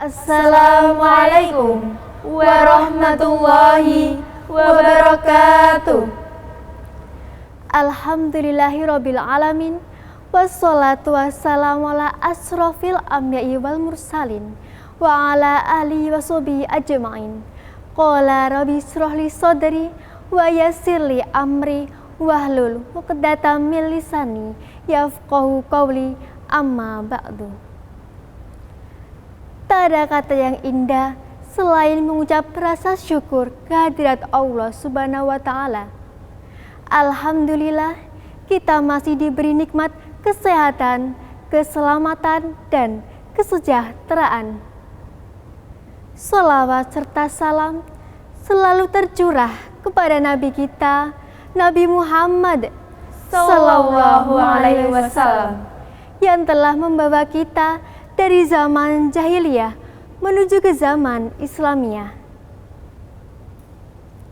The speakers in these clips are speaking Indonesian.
Assalamualaikum warahmatullahi wabarakatuh. Alhamdulillahirabbil alamin. Wassalatu wassalamu ala asrofil anbiya'i wal mursalin wa ala alihi washabihi ajma'in. Qala rabbi shrahli sadri wa yassirli amri wahlul 'uqdatam min lisani yafqahu qawli, amma ba'du. Tak ada kata yang indah selain mengucap rasa syukur kehadirat Allah Subhanahu wa Ta'ala. Alhamdulillah, kita masih diberi nikmat kesehatan, keselamatan, dan kesejahteraan. Sholawat serta salam selalu tercurah kepada Nabi kita, Nabi Muhammad Sallallahu Alaihi Wasallam, yang telah membawa kita dari zaman jahiliyah menuju ke zaman Islamiyah.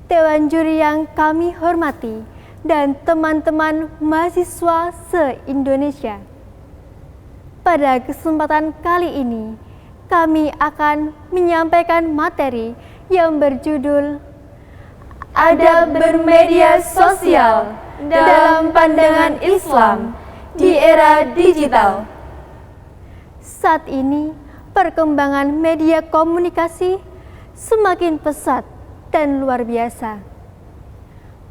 Dewan juri yang kami hormati dan teman-teman mahasiswa se-Indonesia. Pada kesempatan kali ini, kami akan menyampaikan materi yang berjudul Adab bermedia sosial dalam pandangan Islam di era digital. Saat ini, perkembangan media komunikasi semakin pesat dan luar biasa.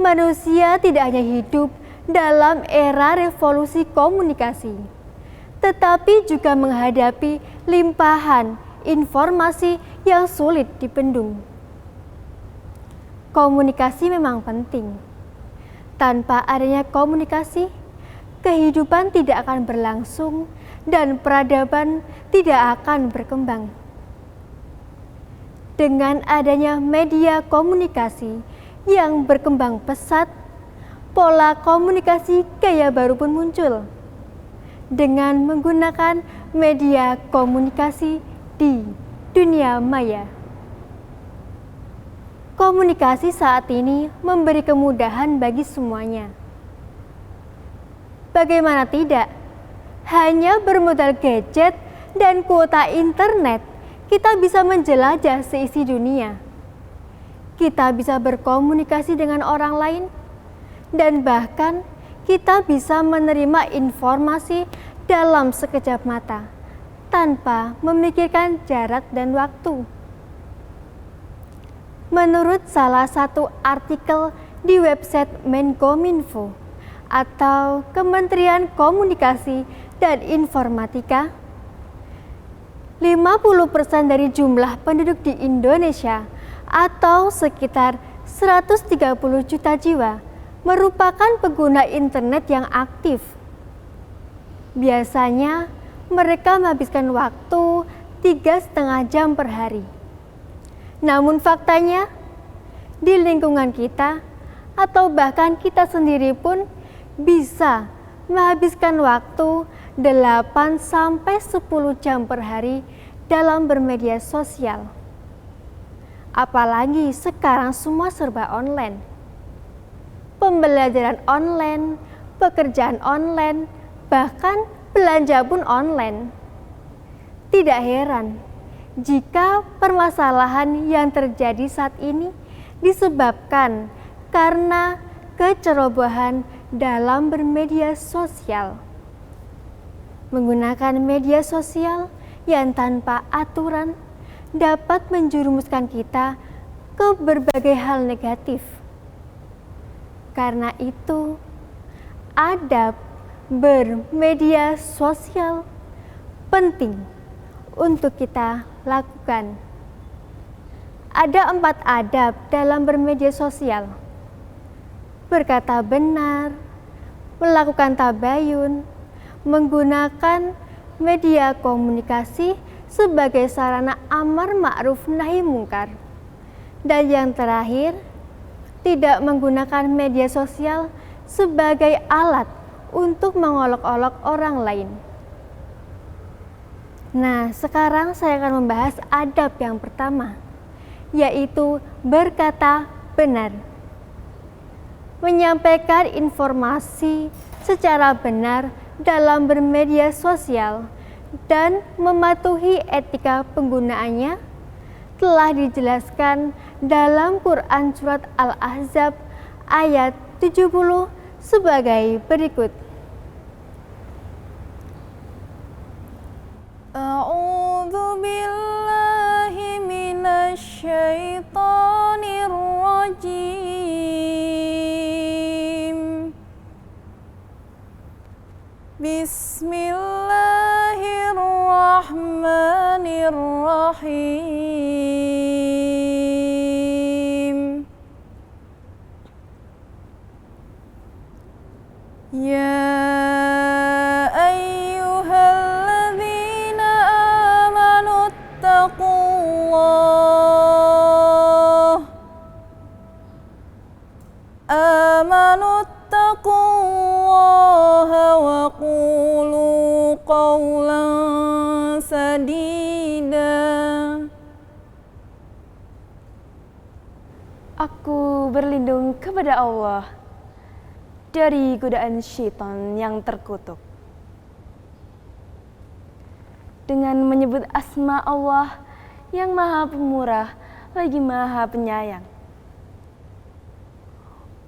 Manusia tidak hanya hidup dalam era revolusi komunikasi, tetapi juga menghadapi limpahan informasi yang sulit dibendung. Komunikasi memang penting. Tanpa adanya komunikasi, kehidupan tidak akan berlangsung dan peradaban tidak akan berkembang. Dengan adanya media komunikasi yang berkembang pesat, pola komunikasi gaya baru pun muncul dengan menggunakan media komunikasi di dunia maya. Komunikasi saat ini memberi kemudahan bagi semuanya. Bagaimana tidak? Hanya bermodal gadget dan kuota internet, kita bisa menjelajah seisi dunia. Kita bisa berkomunikasi dengan orang lain, dan bahkan kita bisa menerima informasi dalam sekejap mata, tanpa memikirkan jarak dan waktu. Menurut salah satu artikel di website Menkominfo atau Kementerian Komunikasi dan Informatika, 50% dari jumlah penduduk di Indonesia atau sekitar 130 juta jiwa merupakan pengguna internet yang aktif. Biasanya mereka menghabiskan waktu 3,5 jam per hari. Namun faktanya, di lingkungan kita atau bahkan kita sendiri pun bisa menghabiskan waktu 8-10 jam per hari dalam bermedia sosial. Apalagi sekarang semua serba online. Pembelajaran online, pekerjaan online, bahkan belanja pun online. Tidak heran jika permasalahan yang terjadi saat ini disebabkan karena kecerobohan dalam bermedia sosial. Menggunakan media sosial yang tanpa aturan dapat menjerumuskan kita ke berbagai hal negatif. Karena itu, adab bermedia sosial penting untuk kita lakukan. Ada 4 adab dalam bermedia sosial: berkata benar, melakukan tabayun, menggunakan media komunikasi sebagai sarana amar ma'ruf nahi mungkar, dan yang terakhir, tidak menggunakan media sosial sebagai alat untuk mengolok-olok orang lain. Nah, sekarang saya akan membahas adab yang pertama, yaitu berkata benar. Menyampaikan informasi secara benar dalam bermedia sosial dan mematuhi etika penggunaannya telah dijelaskan dalam Quran Surat Al-Ahzab ayat 70 sebagai berikut. A'udzu billahi minasy syaithanir rajim. Bismillahirrahmanirrahim. Ya ayyuhalladzina amanu taqullaha wa qulu qawlan sadida. Aku berlindung kepada Allah dari godaan syaitan yang terkutuk. Dengan menyebut asma Allah yang maha pemurah lagi maha penyayang.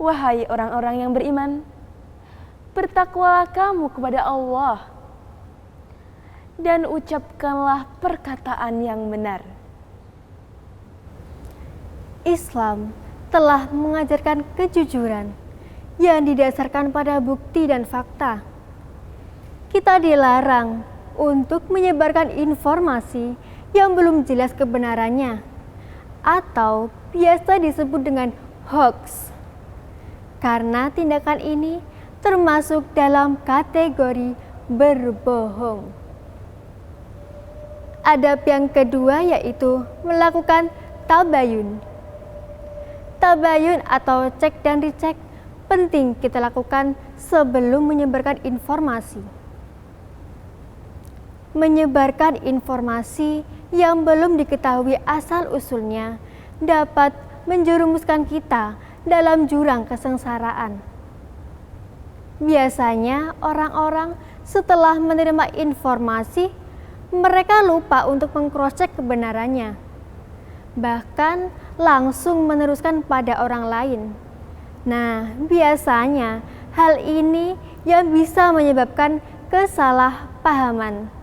Wahai orang-orang yang beriman, bertakwalah kamu kepada Allah dan ucapkanlah perkataan yang benar. Islam telah mengajarkan kejujuran yang didasarkan pada bukti dan fakta. Kita dilarang untuk menyebarkan informasi yang belum jelas kebenarannya atau biasa disebut dengan hoax. Karena tindakan ini termasuk dalam kategori berbohong. Adab yang kedua yaitu melakukan tabayun. Tabayun atau cek dan dicek penting kita lakukan sebelum menyebarkan informasi. Menyebarkan informasi yang belum diketahui asal-usulnya dapat menjerumuskan kita dalam jurang kesengsaraan. Biasanya orang-orang setelah menerima informasi, mereka lupa untuk meng-cross-check kebenarannya. Bahkan langsung meneruskan pada orang lain. Nah, biasanya hal ini yang bisa menyebabkan kesalahpahaman.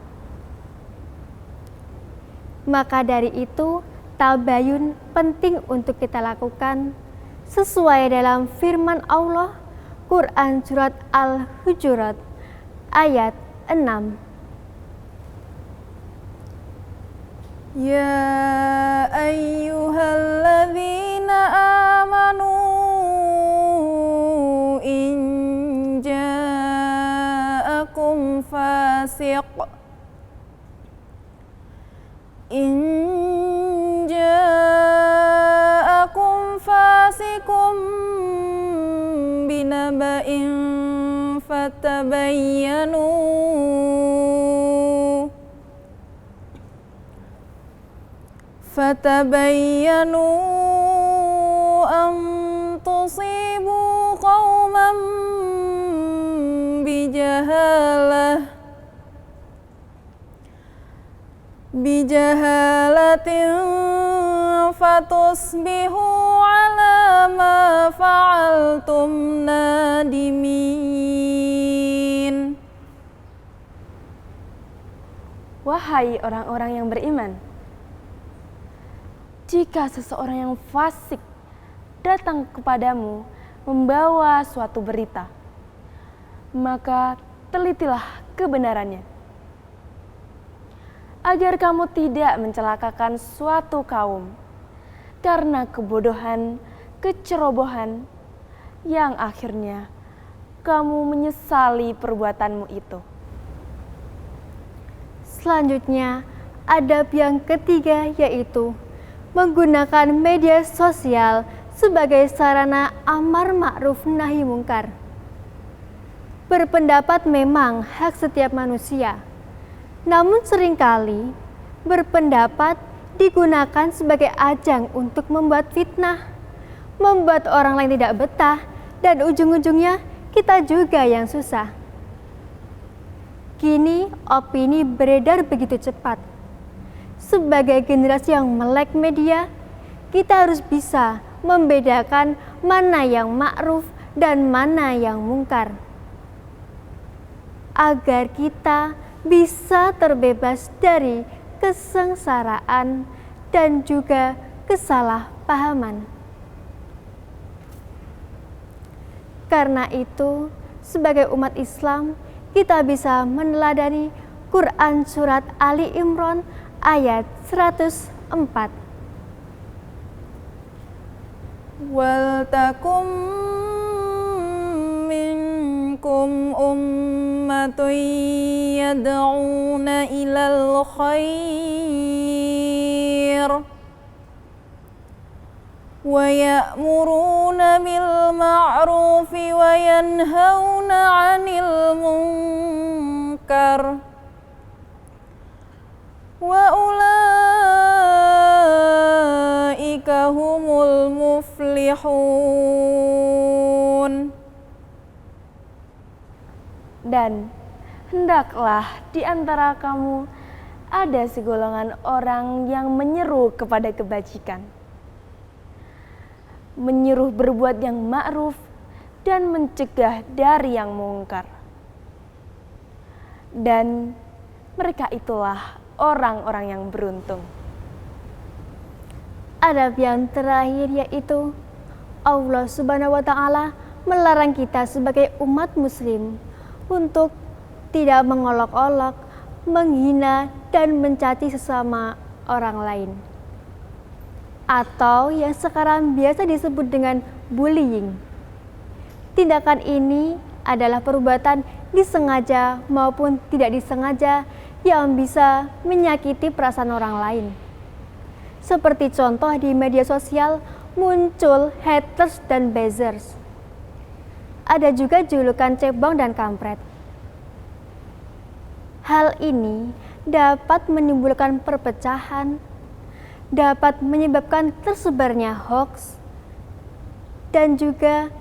Maka dari itu, tabayun penting untuk kita lakukan sesuai dalam firman Allah Quran Surat Al-Hujurat ayat 6. Ya ayyuhalladzina amanu in ja'akum fasiqum binaba'in fatabayyanu an tusibu qauman bijahalatin fatusbihu ala ma fa'altum nadimin. Wahai orang-orang yang beriman, jika seseorang yang fasik datang kepadamu membawa suatu berita, maka telitilah kebenarannya, agar kamu tidak mencelakakan suatu kaum karena kebodohan, kecerobohan, yang akhirnya kamu menyesali perbuatanmu itu. Selanjutnya, adab yang ketiga yaitu menggunakan media sosial sebagai sarana amar ma'ruf nahi mungkar. Berpendapat memang hak setiap manusia, namun seringkali berpendapat digunakan sebagai ajang untuk membuat fitnah, membuat orang lain tidak betah, dan ujung-ujungnya kita juga yang susah. Kini opini beredar begitu cepat. Sebagai generasi yang melek media, kita harus bisa membedakan mana yang ma'ruf dan mana yang mungkar. Agar kita bisa terbebas dari kesengsaraan dan juga kesalahpahaman. Karena itu, sebagai umat Islam, kita bisa meneladani Quran Surat Ali Imran ayat 104. Waltakum minkum ummatun yad'una ilal khair wa ya'muruna bil ma'rufi wa yanhauna 'anil munkar wa ulaika humul muflihun. Dan hendaklah di antara kamu ada segolongan orang yang menyeru kepada kebajikan, menyuruh berbuat yang ma'ruf dan mencegah dari yang mungkar. Dan mereka itulah orang-orang yang beruntung. Adab yang terakhir yaitu Allah Subhanahu wa Ta'ala melarang kita sebagai umat Muslim untuk tidak mengolok-olok, menghina, dan mencaci sesama orang lain, atau yang sekarang biasa disebut dengan bullying. Tindakan ini adalah perbuatan disengaja maupun tidak disengaja yang bisa menyakiti perasaan orang lain. Seperti contoh di media sosial muncul haters dan buzzers. Ada juga julukan cebong dan kampret. Hal ini dapat menimbulkan perpecahan, dapat menyebabkan tersebarnya hoax, dan juga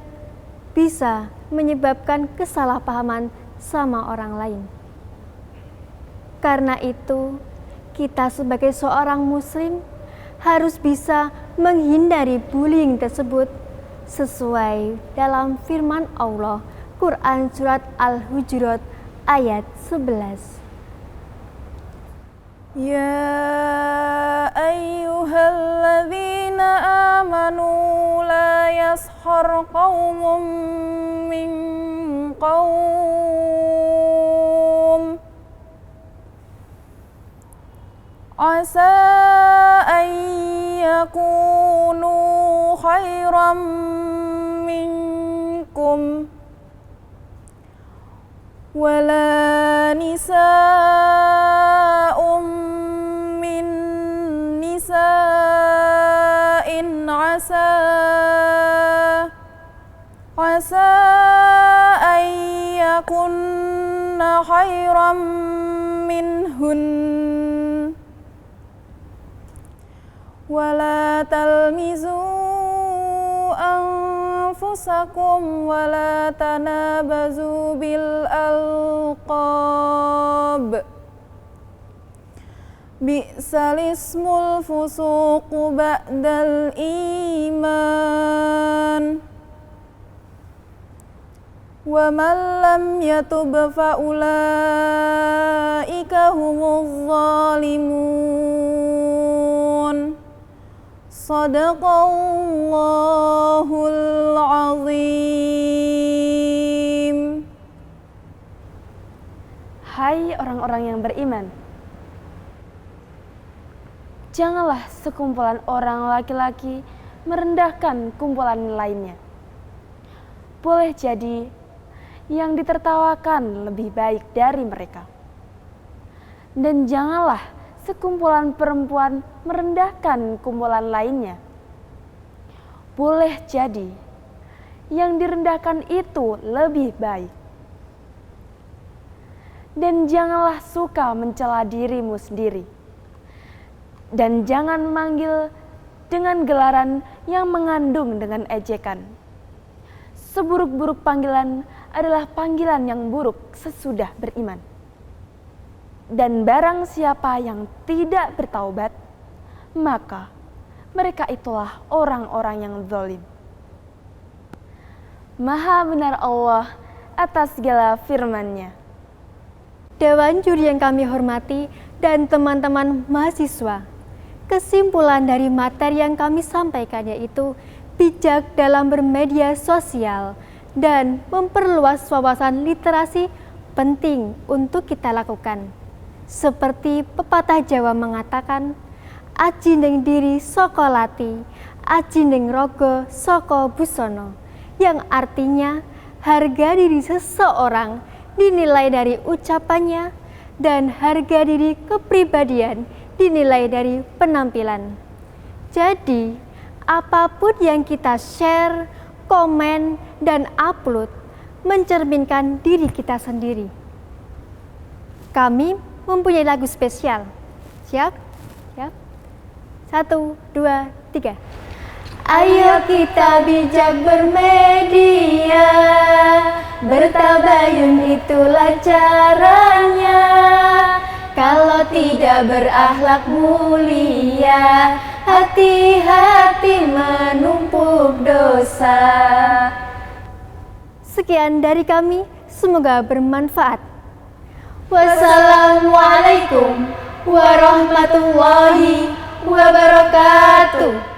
bisa menyebabkan kesalahpahaman sama orang lain. Karena itu, kita sebagai seorang muslim harus bisa menghindari bullying tersebut sesuai dalam firman Allah, Quran Surat Al-Hujurat ayat 11. Ya ayyuhalladzina amanu la yaskhar qaumun min qaum asa an yakunu khairan minkum wala nisa'un min nisa'in asa an yakunna khairan minhun wala talmizu anfusakum wala tanabazu bil alqab bi'sal ismul fusuqu ba'dal iman wa man lam yatub fa ulaika humuz zalimun. Sadaqallahul azim. Hai orang-orang yang beriman, janganlah sekumpulan orang laki-laki merendahkan kumpulan lainnya. Boleh jadi yang ditertawakan lebih baik dari mereka. Dan janganlah sekumpulan perempuan merendahkan kumpulan lainnya. Boleh jadi yang direndahkan itu lebih baik. Dan janganlah suka mencela dirimu sendiri. Dan jangan manggil dengan gelaran yang mengandung dengan ejekan. Seburuk-buruk panggilan adalah panggilan yang buruk sesudah beriman. Dan barang siapa yang tidak bertaubat, maka mereka itulah orang-orang yang zalim. Maha benar Allah atas segala firman-Nya. Dewan juri yang kami hormati dan teman-teman mahasiswa, kesimpulan dari materi yang kami sampaikan yaitu bijak dalam bermedia sosial dan memperluas wawasan literasi penting untuk kita lakukan. Seperti pepatah Jawa mengatakan, aji ning diri saka lati, aji ning raga saka busana, yang artinya harga diri seseorang dinilai dari ucapannya dan harga diri kepribadian dinilai dari penampilan. Jadi, apapun yang kita share, komen, dan upload mencerminkan diri kita sendiri. Kami mempunyai lagu spesial. Siap? Siap? 1, 2, 3. Ayo kita bijak bermedia, bertabayun itulah caranya. Kalau tidak berakhlak mulia, hati-hati menumpuk dosa. Sekian dari kami, semoga bermanfaat. Wassalamualaikum warahmatullahi wabarakatuh.